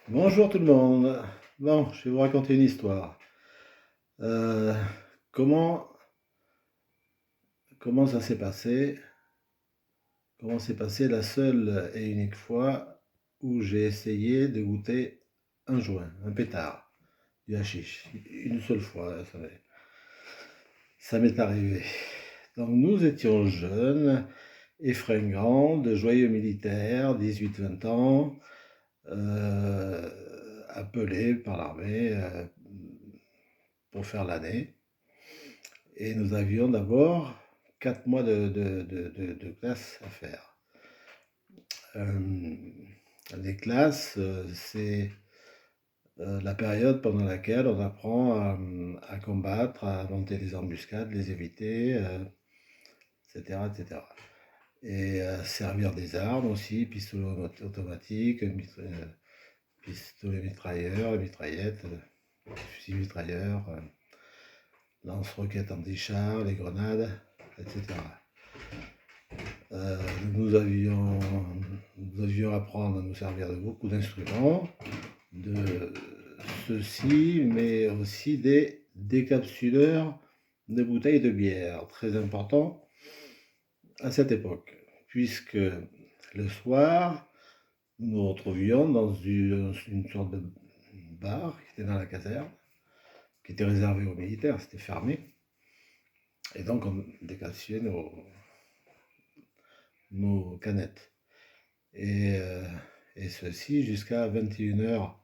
Bonjour tout le monde. Bon, je vais vous raconter une histoire. Euh, comment, comment ça s'est passé? Comment s'est passée la seule et unique fois où j'ai essayé de goûter un joint, un pétard, du hashish. Une seule fois, ça m'est arrivé. Donc nous étions jeunes et fringants, de joyeux militaires, 18-20 ans, appelés par l'armée pour faire l'année. Et nous avions d'abord 4 mois de classe à faire. Les classes, c'est la période pendant laquelle on apprend à combattre, à monter des embuscades, les éviter, etc., etc. Et servir des armes aussi, pistolet automatique, pistolet mitrailleur, mitraillette, fusil mitrailleur, lance-roquettes anti-char, les grenades, etc. Euh, nous, avions, nous devions apprendre à nous servir de beaucoup d'instruments, de ceci, mais aussi des décapsuleurs de bouteilles de bière, très important à cette époque, puisque le soir, nous nous retrouvions dans une sorte de bar qui était dans la caserne, qui était réservé aux militaires, c'était fermé, et donc on décapsulait nos canettes. Et, euh, et ceci jusqu'à 21h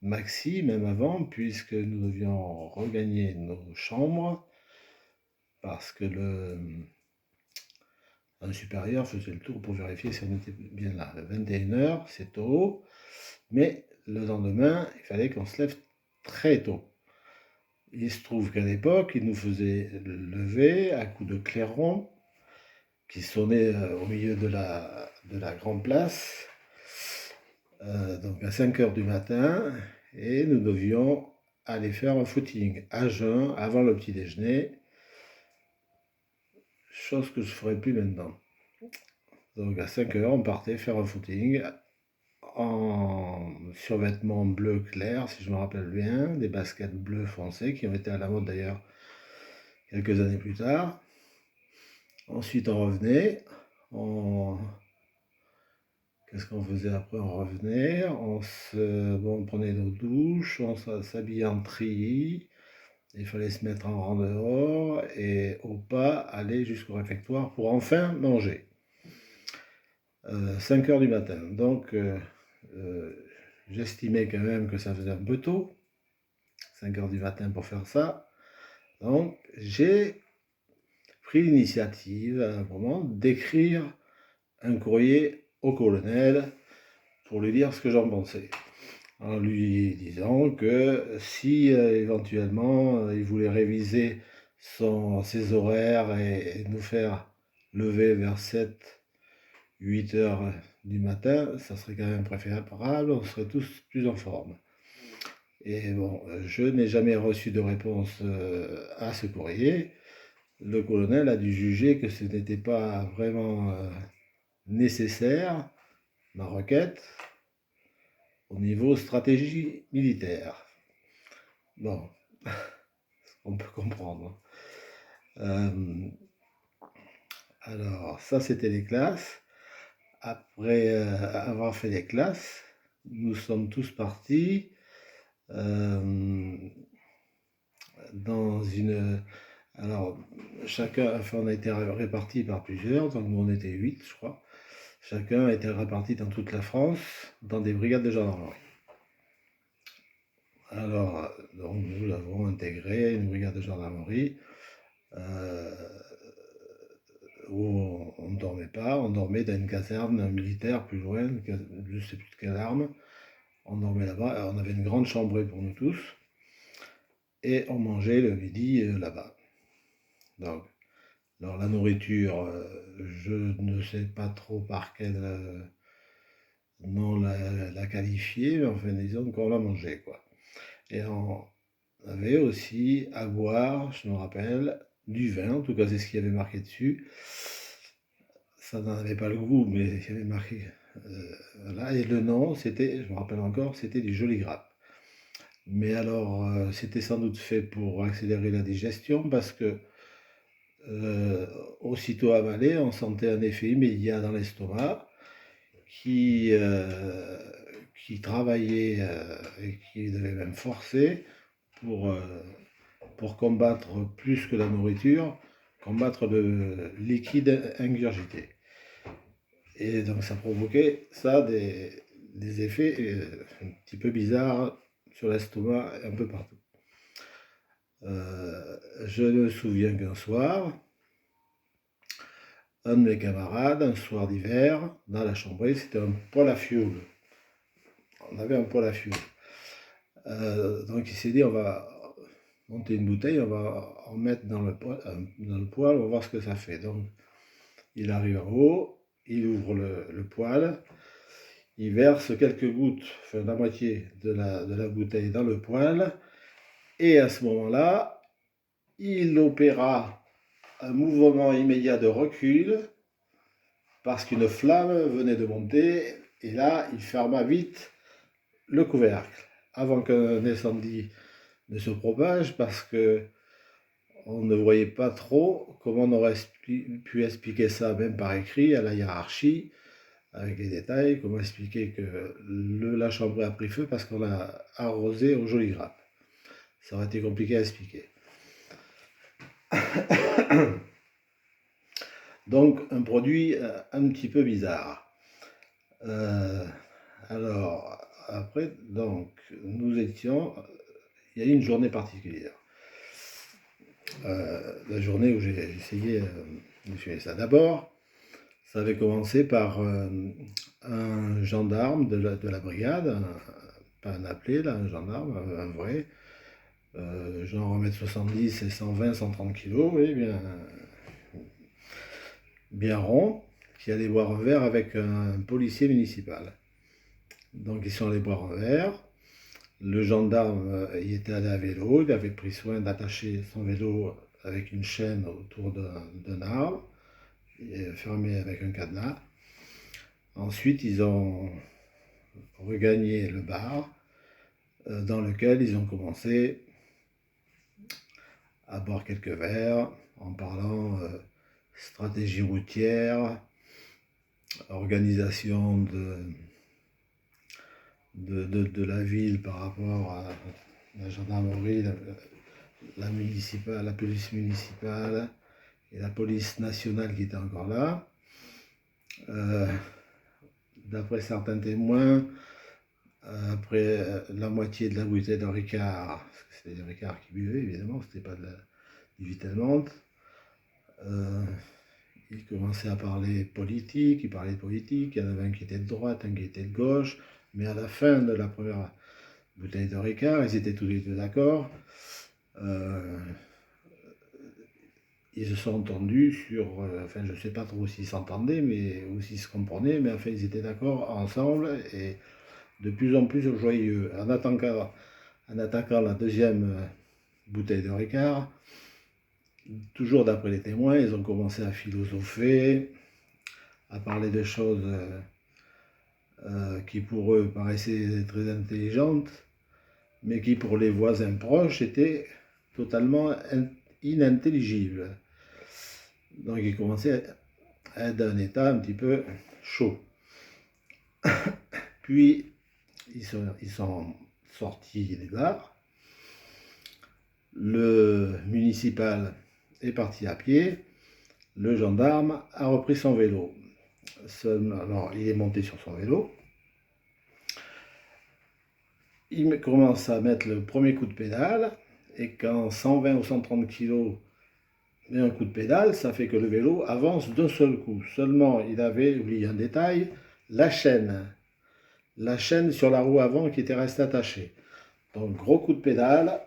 maxi, même avant, puisque nous devions regagner nos chambres, parce que un supérieur faisait le tour pour vérifier si on était bien là. 21h, c'est tôt, mais le lendemain, il fallait qu'on se lève très tôt. Il se trouve qu'à l'époque, il nous faisait lever à coups de clairon qui sonnait au milieu de la grande place, donc à 5h du matin, et nous devions aller faire un footing à jeun avant le petit déjeuner, chose que je ne ferai plus maintenant. Donc à 5h, on partait faire un footing en survêtement bleu clair, si je me rappelle bien, des baskets bleu foncé qui ont été à la mode d'ailleurs quelques années plus tard. Ensuite, on revenait, qu'est-ce qu'on faisait après? On revenait, on prenait nos douches, on s'habillait en treillis, il fallait se mettre en rang dehors et au pas aller jusqu'au réfectoire pour enfin manger. 5 heures du matin. Donc, j'estimais quand même que ça faisait un peu tôt, 5 heures du matin pour faire ça. Donc, j'ai pris l'initiative à un moment d'écrire un courrier au colonel pour lui dire ce que j'en pensais. En lui disant que si éventuellement il voulait réviser ses horaires et nous faire lever vers 7-8 heures du matin, ça serait quand même préférable, on serait tous plus en forme. Et bon, je n'ai jamais reçu de réponse à ce courrier. Le colonel a dû juger que ce n'était pas vraiment nécessaire, ma requête, au niveau stratégie militaire. Bon, on peut comprendre. Alors, ça c'était les classes. Après avoir fait les classes, nous sommes tous partis dans une... Alors, chacun, enfin, on a été répartis par plusieurs, donc nous on était 8, je crois. Chacun a été réparti dans toute la France, dans des brigades de gendarmerie. Alors, donc nous avons intégré une brigade de gendarmerie où on ne dormait pas, on dormait dans une caserne militaire plus loin, je ne sais plus de quelle arme. On dormait là-bas, on avait une grande chambrée pour nous tous, et on mangeait le midi là-bas. Donc, alors la nourriture, je ne sais pas trop par quel nom la qualifier, mais enfin disons qu'on la mangeait, quoi. Et on avait aussi à boire, je me rappelle, du vin, en tout cas c'est ce qu'il y avait marqué dessus. Ça n'en avait pas le goût, mais il y avait marqué Voilà, et le nom, c'était, je me rappelle encore, c'était du Joli Grappe. Mais alors, c'était sans doute fait pour accélérer la digestion parce que euh, aussitôt avalé, on sentait un effet immédiat dans l'estomac qui, euh, qui travaillait et qui devait même forcer pour, euh, pour combattre plus que la nourriture, combattre le liquide ingurgité. Et donc ça provoquait ça des effets un petit peu bizarres sur l'estomac et un peu partout. Je me souviens qu'un soir, un de mes camarades, un soir d'hiver, dans la chambrée, c'était un poêle à fioul. On avait un poêle à fioul. Donc il s'est dit, on va monter une bouteille, on va en mettre dans le poêle, on va voir ce que ça fait. Donc il arrive en haut, il ouvre le poêle, il verse quelques gouttes, enfin la moitié de la bouteille dans le poêle, et à ce moment-là, il opéra un mouvement immédiat de recul parce qu'une flamme venait de monter, et là, il ferma vite le couvercle avant qu'un incendie ne se propage parce que on ne voyait pas trop comment on aurait pu expliquer ça, même par écrit, à la hiérarchie, avec les détails, comment expliquer que la chambre a pris feu parce qu'on l'a arrosé au Joli Grappe. Ça aurait été compliqué à expliquer. Donc, un produit un petit peu bizarre. Alors, après, donc, nous étions... Il y a eu une journée particulière. La journée où j'ai essayé de fumer ça. D'abord, ça avait commencé par un gendarme de la brigade, pas un appelé, là, un gendarme, un vrai, genre 1m70 et 120, 130 kilos, oui, bien rond, qui allait boire un verre avec un policier municipal. Donc ils sont allés boire un verre. Le gendarme y était allé à vélo, il avait pris soin d'attacher son vélo avec une chaîne autour d'un arbre, fermé avec un cadenas. Ensuite, ils ont regagné le bar, dans lequel ils ont commencé à boire quelques verres en parlant stratégie routière, organisation de la ville par rapport à la gendarmerie, la police municipale et la police nationale qui était encore là. D'après certains témoins, après la moitié de la bouteille de Ricard, parce que c'était des Ricard qui buvaient évidemment, c'était pas du Vitelmont, il commençait à parler politique, il parlait de politique, il y en avait un qui était de droite, un qui était de gauche, mais à la fin de la première bouteille de Ricard, ils étaient tous les deux d'accord. Ils se sont entendus sur, enfin je ne sais pas trop s'ils s'entendaient, mais ou s'ils se comprenaient, mais enfin ils étaient d'accord ensemble et de plus en plus joyeux. En attaquant la deuxième bouteille de Ricard, toujours d'après les témoins, ils ont commencé à philosopher, à parler de choses qui pour eux paraissaient très intelligentes, mais qui pour les voisins proches étaient totalement inintelligibles. Donc ils commençaient à être d'un état un petit peu chaud. Puis ils sont sortis des bars. Le municipal est parti à pied. Le gendarme a repris son vélo. Alors il est monté sur son vélo. Il commence à mettre le premier coup de pédale. Et quand 120 ou 130 kg met un coup de pédale, ça fait que le vélo avance d'un seul coup. Seulement, il avait oublié un détail, la chaîne. La chaîne sur la roue avant qui était restée attachée. Donc, gros coup de pédale,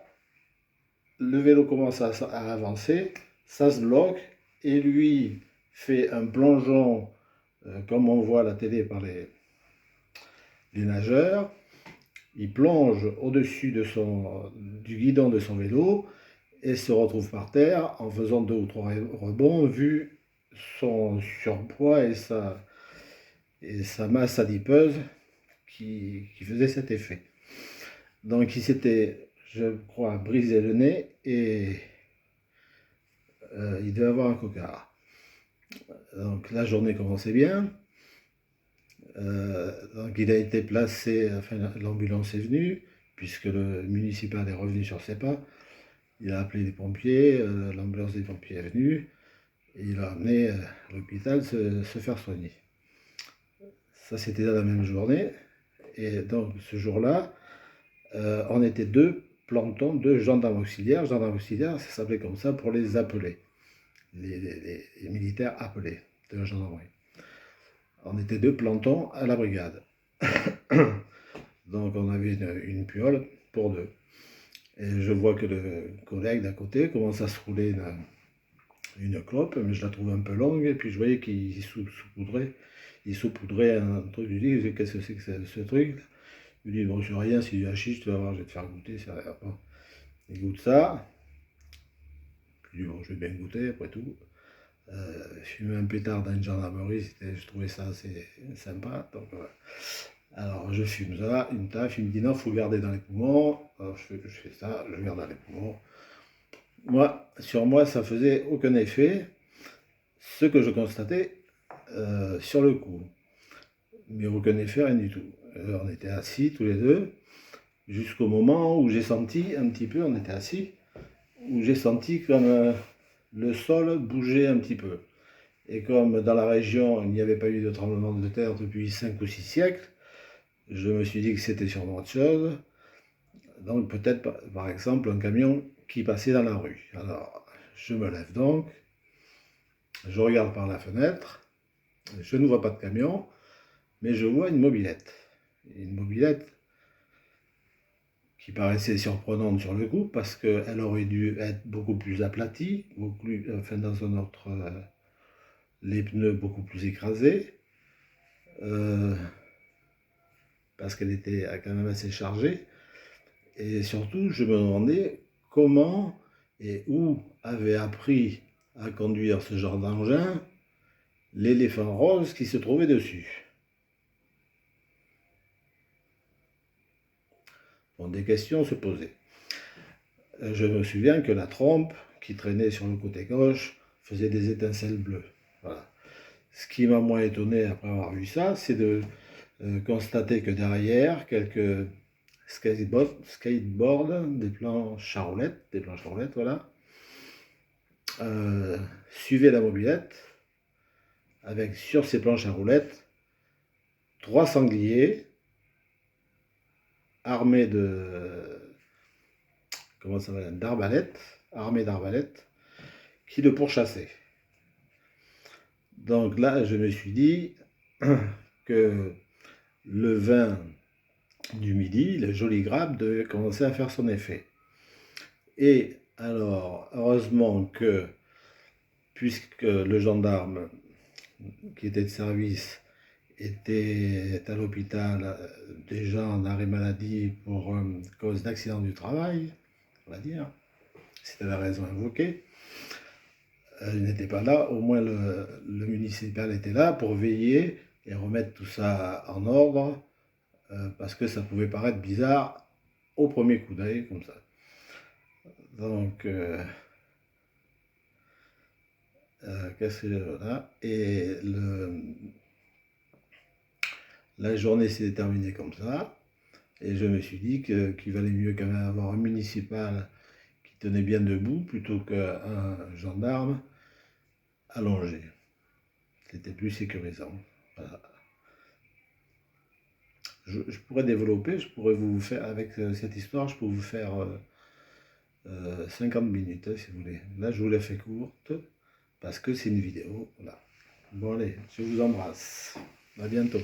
le vélo commence à avancer, ça se bloque, et lui fait un plongeon, comme on voit à la télé par les nageurs. Il plonge au-dessus du guidon de son vélo et se retrouve par terre en faisant 2 ou 3 rebonds vu son surpoids et sa masse adipeuse qui faisait cet effet. Donc il s'était, je crois, brisé le nez et il devait avoir un cocard. Donc la journée commençait bien. Donc il a été placé, enfin l'ambulance est venue, puisque le municipal est revenu sur ses pas. Il a appelé les pompiers, l'ambulance des pompiers est venue, et il a amené à l'hôpital se faire soigner. Ça c'était dans la même journée, et donc ce jour-là, on était deux plantons, deux gendarmes auxiliaires. Gendarmes auxiliaires, ça s'appelait comme ça pour les appeler, les militaires appelés de la gendarmerie. On était deux plantons à la brigade. Donc on avait une piole pour deux. Et je vois que le collègue d'à côté commence à se rouler une clope, mais je la trouve un peu longue, et puis je voyais qu'il saupoudrait un truc. Je lui dis, qu'est-ce que c'est que ce truc? Il me dit, bon, je sais rien, c'est du hachis, tu vas voir, je vais te faire goûter, ça va pas. Il goûte ça, puis bon, je vais bien goûter, après tout. Fumer un pétard dans une gendarmerie, je trouvais ça assez sympa. Donc, voilà. Alors je fume ça, une taf, il me dit non, il faut garder dans les poumons. Alors je fais ça, je garde dans les poumons. Moi, sur moi, ça faisait aucun effet, ce que je constatais sur le coup. Mais aucun effet, rien du tout. On était assis tous les deux, jusqu'au moment où j'ai senti un petit peu, on était assis, où j'ai senti comme le sol bougeait un petit peu. Et comme dans la région, il n'y avait pas eu de tremblement de terre depuis 5 ou 6 siècles, je me suis dit que c'était sûrement autre chose. Donc peut-être, par exemple, un camion qui passait dans la rue. Alors, je me lève donc, je regarde par la fenêtre, je ne vois pas de camion, mais je vois une mobilette. Une mobilette qui paraissait surprenante sur le coup, parce qu'elle aurait dû être beaucoup plus aplatie, enfin dans un autre... les pneus beaucoup plus écrasés, parce qu'elle était quand même assez chargée. Et surtout, je me demandais comment et où avait appris à conduire ce genre d'engin l'éléphant rose qui se trouvait dessus. Bon, des questions se posaient. Je me souviens que la trompe qui traînait sur le côté gauche faisait des étincelles bleues. Voilà. Ce qui m'a moins étonné après avoir vu ça, c'est de constater que derrière, quelques skateboards, des planches à roulettes, voilà, suivaient la mobilette, avec sur ces planches à roulettes, 3 sangliers armés d'arbalètes, qui le pourchassaient. Donc là, je me suis dit que le vin du midi, le joli grappe, devait commencer à faire son effet. Et alors, heureusement que, puisque le gendarme qui était de service était à l'hôpital déjà en arrêt maladie pour cause d'accident du travail, on va dire, c'était la raison invoquée, il n'était pas là, au moins le municipal était là pour veiller et remettre tout ça en ordre, parce que ça pouvait paraître bizarre au premier coup d'œil, comme ça. Donc, qu'est-ce que là? Et la journée s'est terminée comme ça, et je me suis dit qu'il valait mieux quand même avoir un municipal qui tenait bien debout plutôt qu'un gendarme allongé. C'était plus sécurisant. Voilà. Je pourrais développer, je pourrais vous faire, avec cette histoire, je peux vous faire 50 minutes, si vous voulez. Là, je vous l'ai fait courte, parce que c'est une vidéo. Voilà. Bon, allez, je vous embrasse. À bientôt.